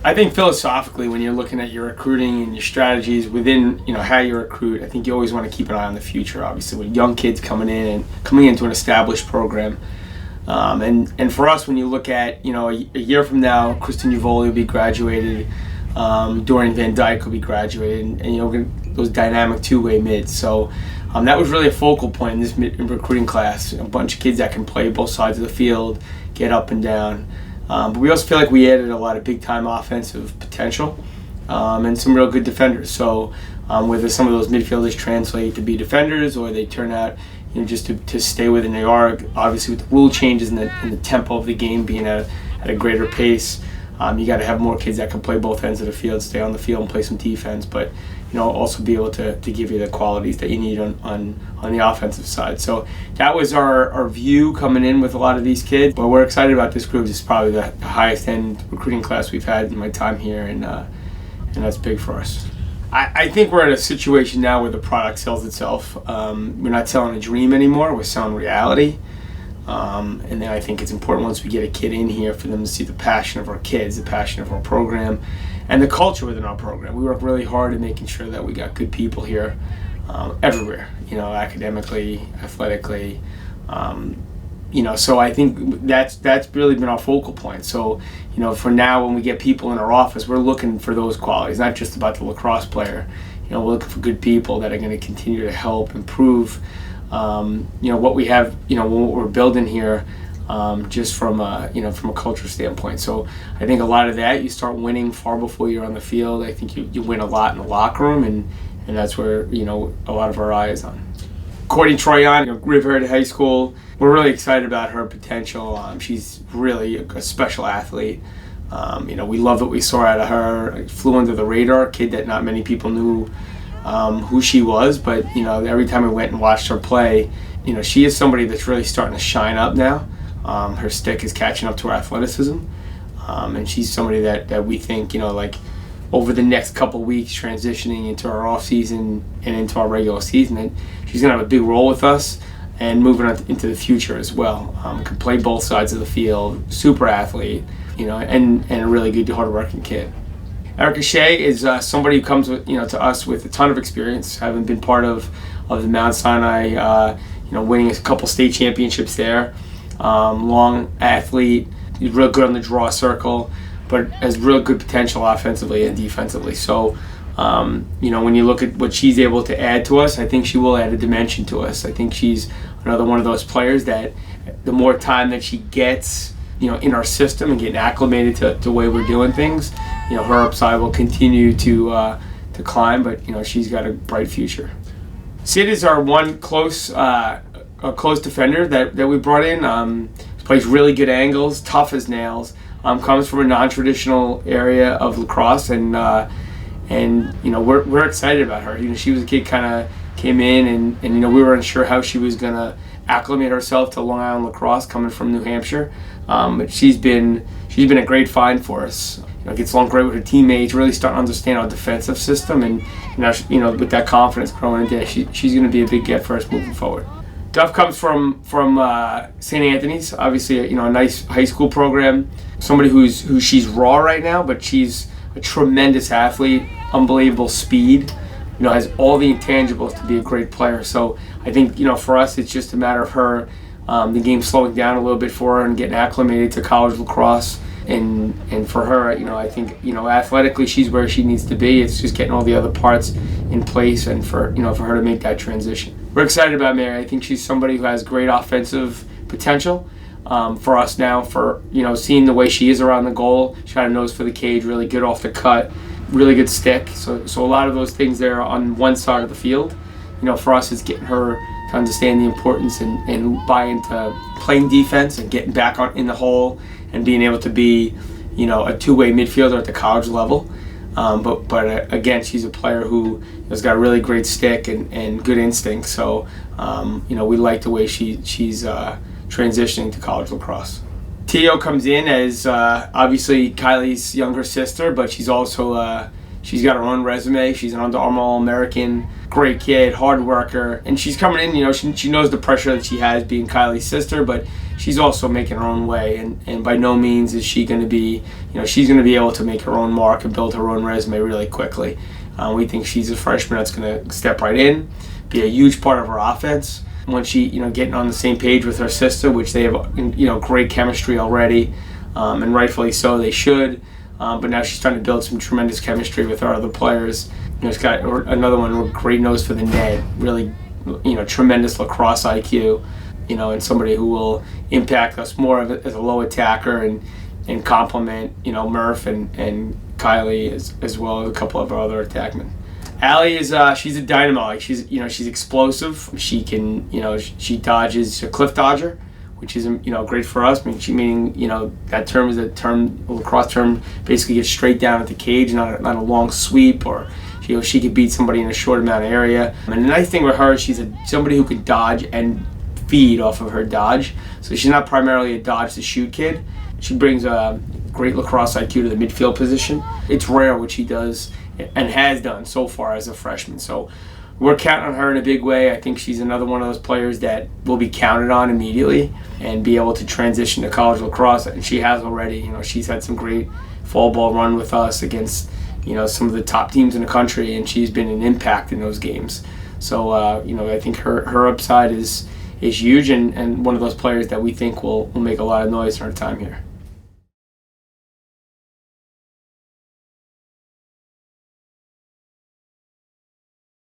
I think philosophically, when you're looking at your recruiting and your strategies within, how you recruit, I think you always want to keep an eye on the future. Obviously, with young kids coming into an established program, and for us, when you look at, a year from now, Kristen Uvoli will be graduated, Dorian Van Dyke will be graduated, and those dynamic two-way mids. So that was really a focal point in this recruiting class. A bunch of kids that can play both sides of the field, get up and down. But we also feel like we added a lot of big-time offensive potential and some real good defenders. So whether some of those midfielders translate to be defenders or they turn out just to stay within they are, obviously with the rule changes and the tempo of the game being at a greater pace, you got to have more kids that can play both ends of the field, stay on the field and play some defense, but also be able to give you the qualities that you need on the offensive side. So that was our view coming in with a lot of these kids. But we're excited about this group. It's probably the highest end recruiting class we've had in my time here, and that's big for us. I think we're in a situation now where the product sells itself. We're not selling a dream anymore. We're selling reality. And then I think it's important once we get a kid in here for them to see the passion of our kids, the passion of our program, and the culture within our program. We work really hard at making sure that we got good people here everywhere, academically, athletically. So I think that's really been our focal point. So, for now, when we get people in our office, we're looking for those qualities, not just about the lacrosse player. We're looking for good people that are going to continue to help improve what we have, what we're building here, just from a culture standpoint. So I think a lot of that, you start winning far before you're on the field. I think you win a lot in the locker room, and that's where, a lot of our eye is on. Courtney Troyan, Riverhead High School, we're really excited about her potential. She's really a special athlete. We love what we saw out of her. Flew under the radar, kid that not many people knew who she was, but every time I went and watched her play, she is somebody that's really starting to shine up now. Her stick is catching up to her athleticism, and she's somebody that we think, over the next couple weeks, transitioning into our off season and into our regular season, that she's going to have a big role with us and moving on into the future as well. Can play both sides of the field, super athlete, and a really good, hard-working kid. Erica Shea is somebody who comes with, to us with a ton of experience, having been part of the Mount Sinai, winning a couple state championships there. Long athlete, he's real good on the draw circle, but has real good potential offensively and defensively. So, when you look at what she's able to add to us, I think she will add a dimension to us. I think she's another one of those players that the more time that she gets, in our system and getting acclimated to the way we're doing things, her upside will continue to climb, but she's got a bright future. Sid is our one close defender that we brought in. Plays really good angles, tough as nails. Comes from a non-traditional area of lacrosse, and we're excited about her. She was a kid kind of came in, and we were unsure how she was gonna acclimate herself to Long Island lacrosse coming from New Hampshire. But she's been a great find for us. Gets along great with her teammates, really starting to understand our defensive system, and with that confidence growing into, she's going to be a big get for us moving forward. Duff comes from St. Anthony's, obviously a nice high school program. Somebody who she's raw right now, but she's a tremendous athlete, unbelievable speed. Has all the intangibles to be a great player. So I think for us, it's just a matter of her, the game slowing down a little bit for her and getting acclimated to college lacrosse. And for her, I think athletically she's where she needs to be. It's just getting all the other parts in place, and for her to make that transition. We're excited about Mary. I think she's somebody who has great offensive potential. For us now, for seeing the way she is around the goal, she got a nose for the cage, really good off the cut, really good stick. So a lot of those things there on one side of the field. For us, it's getting her to understand the importance and buy into playing defense and getting back in the hole and being able to be, a two-way midfielder at the college level. But again, she's a player who has got a really great stick and good instinct. So, we like the way she's transitioning to college lacrosse. Tio comes in as obviously Kylie's younger sister, but she's also she's got her own resume. She's an Under Armour All-American, great kid, hard worker, and she's coming in. She knows the pressure that she has being Kylie's sister, but she's also making her own way, and by no means is she going to be, she's going to be able to make her own mark and build her own resume really quickly. We think she's a freshman that's going to step right in, be a huge part of her offense. When she, getting on the same page with her sister, which they have, great chemistry already, and rightfully so, they should. But now she's trying to build some tremendous chemistry with our other players. She's got another one with great nose for the net, really, tremendous lacrosse IQ, and somebody who will impact us more as a low attacker and complement, Murph and Kylie as well as a couple of our other attackmen. Allie is she's a dynamo. Like she's explosive. She can she dodges a cliff dodger, which is great for us. Meaning that term is a lacrosse term. Basically, gets straight down at the cage, not a long sweep, or she could beat somebody in a short amount of area. And the nice thing with her, she's somebody who can dodge and feed off of her dodge. So she's not primarily a dodge to shoot kid. She brings a great lacrosse IQ to the midfield position. It's rare what she does and has done so far as a freshman. So we're counting on her in a big way. I think she's another one of those players that will be counted on immediately and be able to transition to college lacrosse. And she has already. She's had some great fall ball run with us against some of the top teams in the country, and she's been an impact in those games. So I think her upside is huge, and one of those players that we think will make a lot of noise in her time here.